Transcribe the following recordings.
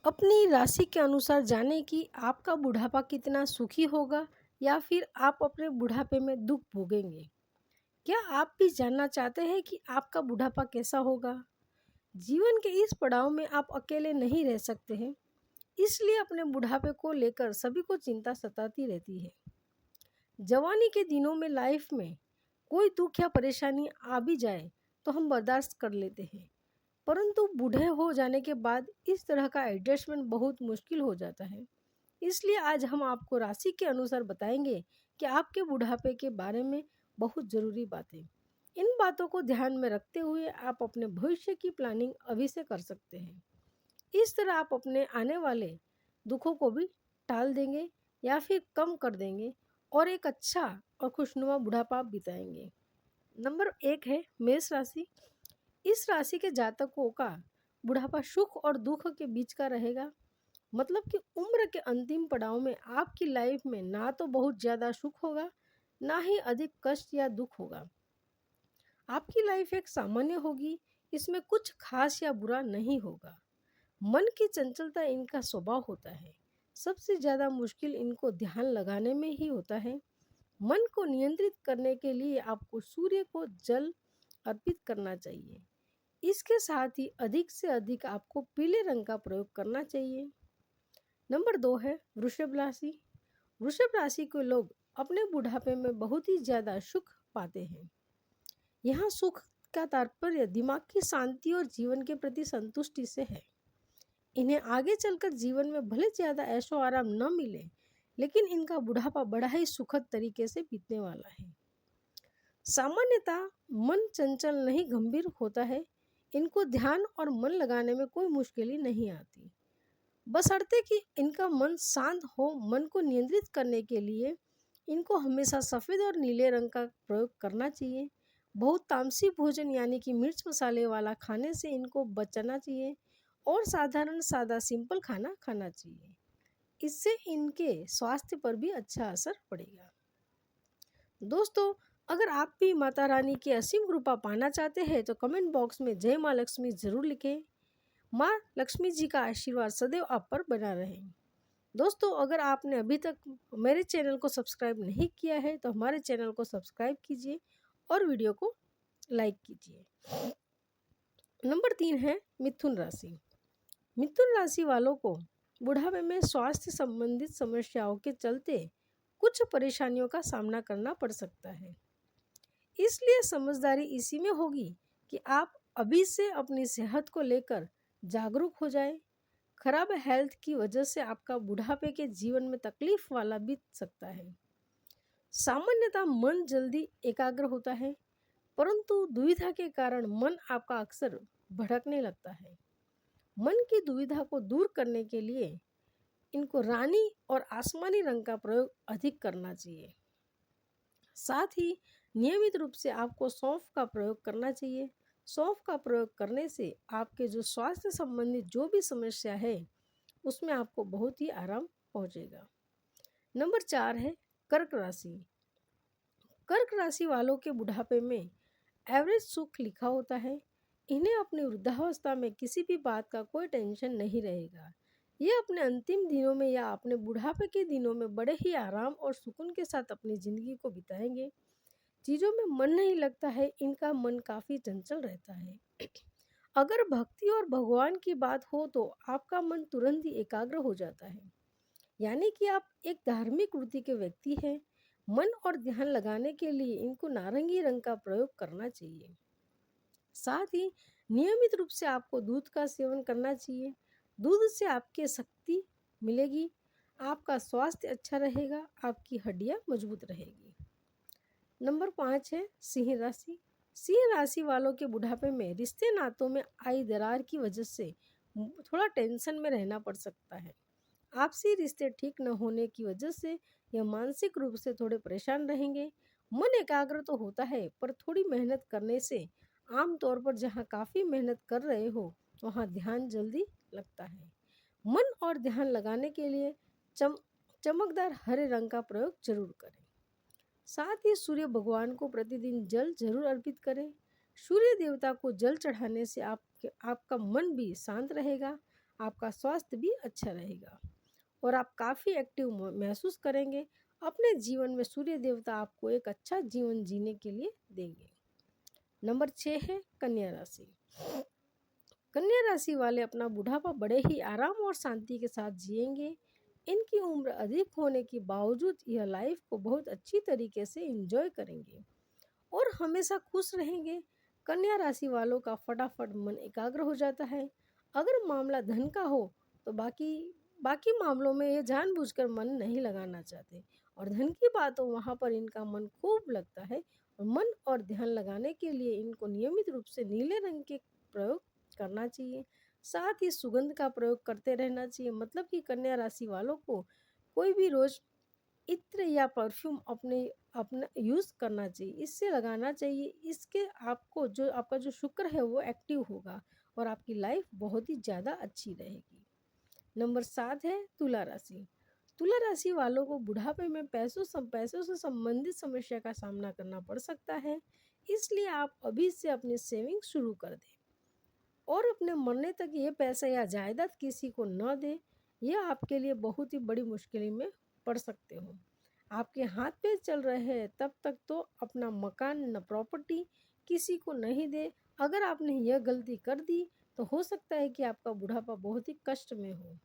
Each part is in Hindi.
अपनी राशि के अनुसार जानें कि आपका बुढ़ापा कितना सुखी होगा या फिर आप अपने बुढ़ापे में दुख भोगेंगे। क्या आप भी जानना चाहते हैं कि आपका बुढ़ापा कैसा होगा? जीवन के इस पड़ाव में आप अकेले नहीं रह सकते हैं, इसलिए अपने बुढ़ापे को लेकर सभी को चिंता सताती रहती है। जवानी के दिनों में लाइफ में कोई दुख या परेशानी आ भी जाए तो हम बर्दाश्त कर लेते हैं, परंतु बूढ़े हो जाने के बाद इस तरह का एडजस्टमेंट बहुत मुश्किल हो जाता है। इसलिए आज हम आपको राशि के अनुसार बताएंगे कि आपके बुढ़ापे के बारे में बहुत ज़रूरी बातें। इन बातों को ध्यान में रखते हुए आप अपने भविष्य की प्लानिंग अभी से कर सकते हैं। इस तरह आप अपने आने वाले दुखों को भी टाल देंगे या फिर कम कर देंगे और एक अच्छा और खुशनुमा बुढ़ापा बिताएंगे। नंबर 1 है मेष राशि। इस राशि के जातकों का बुढ़ापा सुख और दुख के बीच का रहेगा। मतलब कि उम्र के अंतिम पड़ाव में आपकी लाइफ में ना तो बहुत ज़्यादा सुख होगा, ना ही अधिक कष्ट या दुख होगा। आपकी लाइफ एक सामान्य होगी, इसमें कुछ खास या बुरा नहीं होगा। मन की चंचलता इनका स्वभाव होता है। सबसे ज़्यादा मुश्किल इनको ध्यान लगाने में ही होता है। मन को नियंत्रित करने के लिए आपको सूर्य को जल अर्पित करना चाहिए। इसके साथ ही अधिक से अधिक आपको पीले रंग का प्रयोग करना चाहिए। नंबर 2 है वृषभ राशि। वृषभ राशि के लोग अपने बुढ़ापे में बहुत ही ज़्यादा सुख पाते हैं। यहाँ सुख का तात्पर्य दिमाग की शांति और जीवन के प्रति संतुष्टि से है। इन्हें आगे चलकर जीवन में भले ज़्यादा ऐशो आराम न मिले, लेकिन इनका बुढ़ापा बड़ा ही सुखद तरीके से बीतने वाला है। सामान्यतः मन चंचल नहीं गंभीर होता है। इनको ध्यान और मन लगाने में कोई मुश्किल ही नहीं आती, बशर्ते कि इनका मन शांत हो। मन को नियंत्रित करने के लिए इनको हमेशा सफ़ेद और नीले रंग का प्रयोग करना चाहिए। बहुत तामसी भोजन यानी कि मिर्च मसाले वाला खाने से इनको बचना चाहिए और साधारण सादा सिंपल खाना खाना चाहिए। इससे इनके स्वास्थ्य पर भी अच्छा असर पड़ेगा। दोस्तों, अगर आप भी माता रानी की असीम कृपा पाना चाहते हैं तो कमेंट बॉक्स में जय माँ लक्ष्मी ज़रूर लिखें। माँ लक्ष्मी जी का आशीर्वाद सदैव आप पर बना रहे। दोस्तों, अगर आपने अभी तक मेरे चैनल को सब्सक्राइब नहीं किया है तो हमारे चैनल को सब्सक्राइब कीजिए और वीडियो को लाइक कीजिए। नंबर 3 है मिथुन राशि। मिथुन राशि वालों को बुढ़ापे में स्वास्थ्य संबंधित समस्याओं के चलते कुछ परेशानियों का सामना करना पड़ सकता है। इसलिए समझदारी इसी में होगी कि आप अभी से अपनी सेहत को लेकर जागरूक हो जाएं। खराब हेल्थ की वजह से आपका बुढ़ापे के जीवन में तकलीफ वाला बीत सकता है। सामान्यतः मन जल्दी एकाग्र होता है, परंतु दुविधा के कारण मन आपका अक्सर भटकने लगता है। मन की दुविधा को दूर करने के लिए इनको रानी और आसमानी रंग का प्रयोग अधिक करना चाहिए। साथ ही नियमित रूप से आपको सौंफ का प्रयोग करना चाहिए। सौंफ का प्रयोग करने से आपके जो स्वास्थ्य संबंधित जो भी समस्या है उसमें आपको बहुत ही आराम पहुंचेगा। नंबर 4 है कर्क राशि। कर्क राशि वालों के बुढ़ापे में एवरेज सुख लिखा होता है। इन्हें अपनी वृद्धावस्था में किसी भी बात का कोई टेंशन नहीं रहेगा। ये अपने अंतिम दिनों में या अपने बुढ़ापे के दिनों में बड़े ही आराम और सुकून के साथ अपनी ज़िंदगी को बिताएंगे। चीज़ों में मन नहीं लगता है, इनका मन काफ़ी चंचल रहता है। अगर भक्ति और भगवान की बात हो तो आपका मन तुरंत ही एकाग्र हो जाता है, यानी कि आप एक धार्मिक वृत्ति के व्यक्ति हैं। मन और ध्यान लगाने के लिए इनको नारंगी रंग का प्रयोग करना चाहिए। साथ ही नियमित रूप से आपको दूध का सेवन करना चाहिए। दूध से आपके शक्ति मिलेगी, आपका स्वास्थ्य अच्छा रहेगा, आपकी हड्डियां मजबूत रहेगी। नंबर 5 है सिंह राशि। सिंह राशि वालों के बुढ़ापे में रिश्ते नातों में आई दरार की वजह से थोड़ा टेंशन में रहना पड़ सकता है। आपसी रिश्ते ठीक न होने की वजह से यह मानसिक रूप से थोड़े परेशान रहेंगे। मन एकाग्र तो होता है, पर थोड़ी मेहनत करने से आमतौर पर जहाँ काफ़ी मेहनत कर रहे हो वहाँ ध्यान जल्दी लगता है। मन और ध्यान लगाने के लिए चमकदार हरे रंग का प्रयोग जरूर करें। साथ ही सूर्य भगवान को प्रतिदिन जल जरूर अर्पित करें। सूर्य देवता को जल चढ़ाने से आपका मन भी शांत रहेगा, आपका स्वास्थ्य भी अच्छा रहेगा और आप काफ़ी एक्टिव महसूस करेंगे। अपने जीवन में सूर्य देवता आपको एक अच्छा जीवन जीने के लिए देंगे। नंबर 6 है कन्या राशि। कन्या राशि वाले अपना बुढ़ापा बड़े ही आराम और शांति के साथ जिएंगे। इनकी उम्र अधिक होने के बावजूद यह लाइफ को बहुत अच्छी तरीके से एंजॉय करेंगे और हमेशा खुश रहेंगे। कन्या राशि वालों का फटाफट मन एकाग्र हो जाता है। अगर मामला धन का हो तो बाकी बाकी मामलों में ये जानबूझकर मन नहीं लगाना चाहते और धन की बात हो वहाँ पर इनका मन खूब लगता है और मन और ध्यान लगाने के लिए इनको नियमित रूप से नीले रंग के प्रयोग करना चाहिए। साथ ही सुगंध का प्रयोग करते रहना चाहिए। मतलब कि कन्या राशि वालों को कोई भी रोज इत्र या परफ्यूम अपने अपना यूज़ करना चाहिए, इससे लगाना चाहिए। इसके आपको जो आपका जो शुक्र है वो एक्टिव होगा और आपकी लाइफ बहुत ही ज़्यादा अच्छी रहेगी। नंबर 7 है तुला राशि। तुला राशि वालों को बुढ़ापे में पैसों से संबंधित समस्या का सामना करना पड़ सकता है। इसलिए आप अभी से अपनी सेविंग शुरू कर दें और अपने मरने तक ये पैसा या जायदाद किसी को न दें। यह आपके लिए बहुत ही बड़ी मुश्किल में पड़ सकते हो। आपके हाथ पे चल रहे हैं तब तक तो अपना मकान न प्रॉपर्टी किसी को नहीं दे। अगर आपने यह गलती कर दी तो हो सकता है कि आपका बुढ़ापा बहुत ही कष्ट में हो।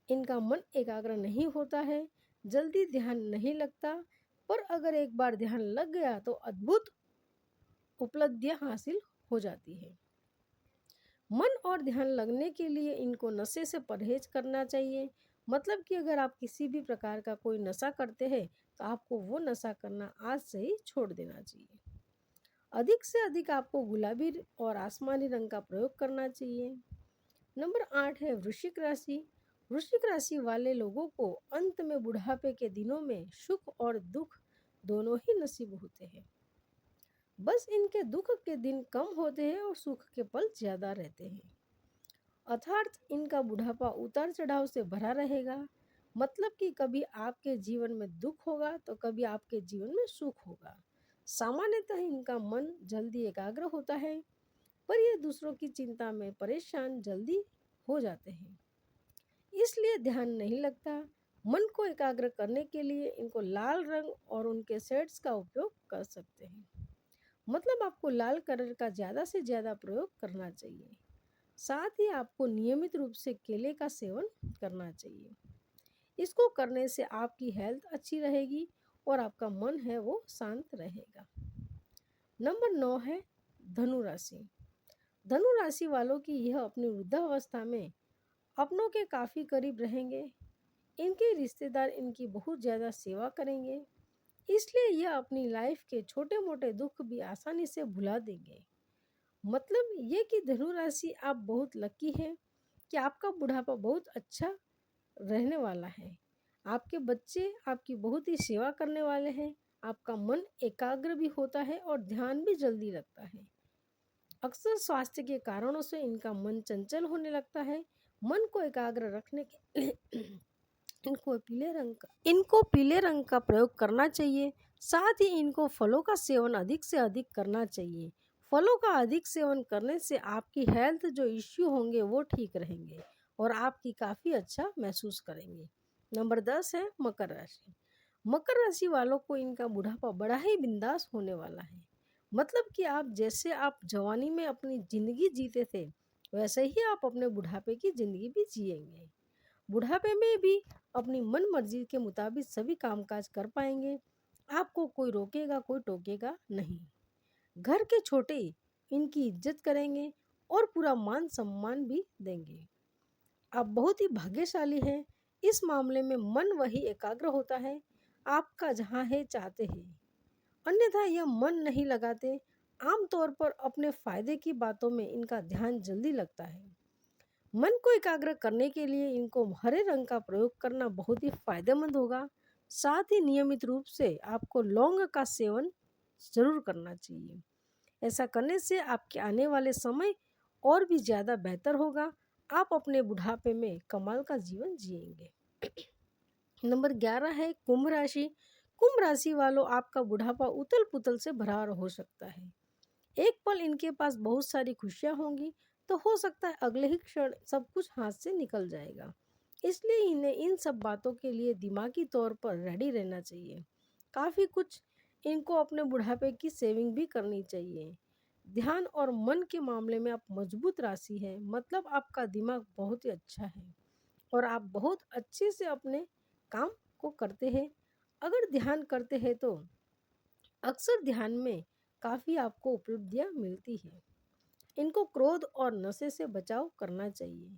इनका मन एकाग्र नहीं होता है, जल्दी ध्यान नहीं लगता, पर अगर एक बार ध्यान लग गया तो अद्भुत उपलब्धियां हासिल हो जाती है। मन और ध्यान लगने के लिए इनको नशे से परहेज करना चाहिए। मतलब कि अगर आप किसी भी प्रकार का कोई नशा करते हैं तो आपको वो नशा करना आज से ही छोड़ देना चाहिए। अधिक से अधिक आपको गुलाबी और आसमानी रंग का प्रयोग करना चाहिए। नंबर 8 है वृश्चिक राशि। वृश्चिक राशि वाले लोगों को अंत में बुढ़ापे के दिनों में सुख और दुख दोनों ही नसीब होते हैं। बस इनके दुख के दिन कम होते हैं और सुख के पल ज़्यादा रहते हैं। अर्थात इनका बुढ़ापा उतार चढ़ाव से भरा रहेगा। मतलब कि कभी आपके जीवन में दुख होगा तो कभी आपके जीवन में सुख होगा। सामान्यतः इनका मन जल्दी एकाग्र होता है, पर ये दूसरों की चिंता में परेशान जल्दी हो जाते हैं, इसलिए ध्यान नहीं लगता। मन को एकाग्र करने के लिए इनको लाल रंग और उनके शेड्स का उपयोग कर सकते हैं। मतलब आपको लाल कलर का ज़्यादा से ज़्यादा प्रयोग करना चाहिए। साथ ही आपको नियमित रूप से केले का सेवन करना चाहिए। इसको करने से आपकी हेल्थ अच्छी रहेगी और आपका मन है वो शांत रहेगा। नंबर 9 है धनु राशि। धनु राशि वालों की यह अपनी वृद्धावस्था में अपनों के काफ़ी करीब रहेंगे। इनके रिश्तेदार इनकी बहुत ज़्यादा सेवा करेंगे, इसलिए यह अपनी लाइफ के छोटे मोटे दुख भी आसानी से भुला देंगे। मतलब ये कि धनु राशि आप बहुत लकी हैं कि आपका बुढ़ापा बहुत अच्छा रहने वाला है। आपके बच्चे आपकी बहुत ही सेवा करने वाले हैं। आपका मन एकाग्र भी होता है और ध्यान भी जल्दी लगता है। अक्सर स्वास्थ्य के कारणों से इनका मन चंचल होने लगता है। मन को एकाग्र रखने के लिए इनको पीले रंग का प्रयोग करना चाहिए। साथ ही इनको फलों का सेवन अधिक से अधिक करना चाहिए। फलों का अधिक सेवन करने से आपकी हेल्थ जो इश्यू होंगे वो ठीक रहेंगे और आपकी काफ़ी अच्छा महसूस करेंगे। नंबर 10 है मकर राशि। मकर राशि वालों को इनका बुढ़ापा बड़ा ही बिंदास होने वाला है। मतलब कि आप जवानी में अपनी ज़िंदगी जीते थे वैसे ही आप अपने बुढ़ापे की ज़िंदगी भी जिएंगे। बुढ़ापे में भी अपनी मन मर्जी के मुताबिक सभी कामकाज कर पाएंगे। आपको कोई रोकेगा कोई टोकेगा नहीं। घर के छोटे इनकी इज्जत करेंगे और पूरा मान सम्मान भी देंगे। आप बहुत ही भाग्यशाली हैं। इस मामले में मन वही एकाग्र होता है आपका जहाँ है चाहते हैं, अन्यथा यह मन नहीं लगाते। आमतौर पर अपने फायदे की बातों में इनका ध्यान जल्दी लगता है। मन को एकाग्र करने के लिए इनको हरे रंग का प्रयोग करना बहुत ही फायदेमंद होगा। साथ ही नियमित रूप से आपको लौंग का सेवन जरूर करना चाहिए। ऐसा करने से आपके आने वाले समय और भी ज़्यादा बेहतर होगा। आप अपने बुढ़ापे में कमाल का जीवन जिएंगे। नंबर 11 है कुंभ राशि। कुंभ राशि वालों आपका बुढ़ापा उथल पुथल से भरा हो सकता है। एक पल इनके पास बहुत सारी खुशियाँ होंगी तो हो सकता है अगले ही क्षण सब कुछ हाथ से निकल जाएगा। इसलिए इन्हें इन सब बातों के लिए दिमागी तौर पर रेडी रहना चाहिए। काफ़ी कुछ इनको अपने बुढ़ापे की सेविंग भी करनी चाहिए। ध्यान और मन के मामले में आप मजबूत राशि है, मतलब आपका दिमाग बहुत ही अच्छा है और आप बहुत अच्छे से अपने काम को करते हैं। अगर ध्यान करते हैं तो अक्सर ध्यान में काफ़ी आपको उपलब्धियाँ मिलती है। इनको क्रोध और नशे से बचाव करना चाहिए।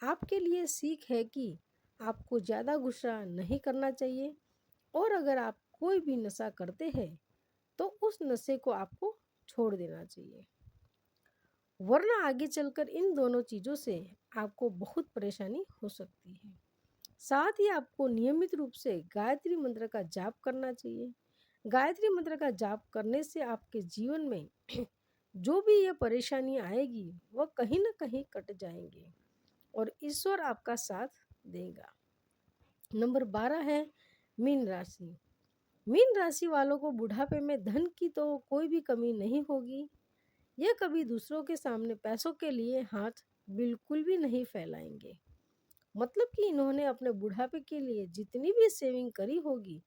आपके लिए सीख है कि आपको ज़्यादा गुस्सा नहीं करना चाहिए और अगर आप कोई भी नशा करते हैं तो उस नशे को आपको छोड़ देना चाहिए, वरना आगे चलकर इन दोनों चीज़ों से आपको बहुत परेशानी हो सकती है। साथ ही आपको नियमित रूप से गायत्री मंत्र का जाप करना चाहिए। गायत्री मंत्र का जाप करने से आपके जीवन में जो भी ये परेशानी आएगी वह कहीं ना कहीं कट जाएंगे और ईश्वर आपका साथ देगा। नंबर 12 है मीन राशि। मीन राशि वालों को बुढ़ापे में धन की तो कोई भी कमी नहीं होगी। यह कभी दूसरों के सामने पैसों के लिए हाथ बिल्कुल भी नहीं फैलाएंगे। मतलब कि इन्होंने अपने बुढ़ापे के लिए जितनी भी सेविंग करी होगी,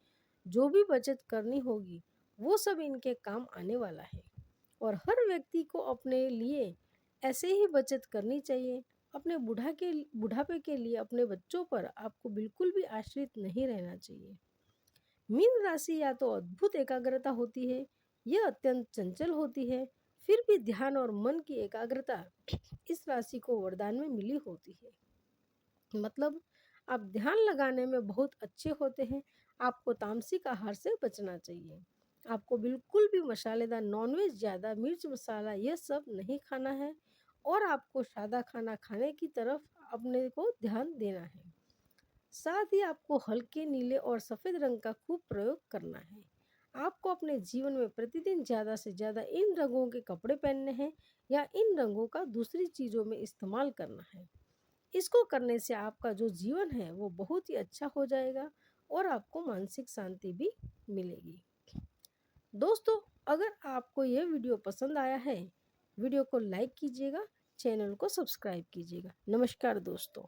जो भी बचत करनी होगी, वो सब इनके काम आने वाला है। और हर व्यक्ति को अपने लिए ऐसे ही बचत करनी चाहिए। अपने बुढ़ापे के लिए अपने बच्चों पर आपको बिल्कुल भी आश्रित नहीं रहना चाहिए। मीन राशि या तो अद्भुत एकाग्रता होती है, यह अत्यंत चंचल होती है, फिर भी ध्यान और मन की एकाग्रता इस राशि को वरदान में मिली होती है। मतलब आप ध्यान लगाने में बहुत अच्छे होते हैं। आपको तामसिक आहार से बचना चाहिए। आपको बिल्कुल भी मसालेदार नॉनवेज, ज़्यादा मिर्च मसाला यह सब नहीं खाना है और आपको सादा खाना खाने की तरफ अपने को ध्यान देना है। साथ ही आपको हल्के नीले और सफ़ेद रंग का खूब प्रयोग करना है। आपको अपने जीवन में प्रतिदिन ज़्यादा से ज़्यादा इन रंगों के कपड़े पहनने हैं या इन रंगों का दूसरी चीज़ों में इस्तेमाल करना है। इसको करने से आपका जो जीवन है वो बहुत ही अच्छा हो जाएगा और आपको मानसिक शांति भी मिलेगी। दोस्तों, अगर आपको यह वीडियो पसंद आया है, वीडियो को लाइक कीजिएगा, चैनल को सब्सक्राइब कीजिएगा। नमस्कार दोस्तों।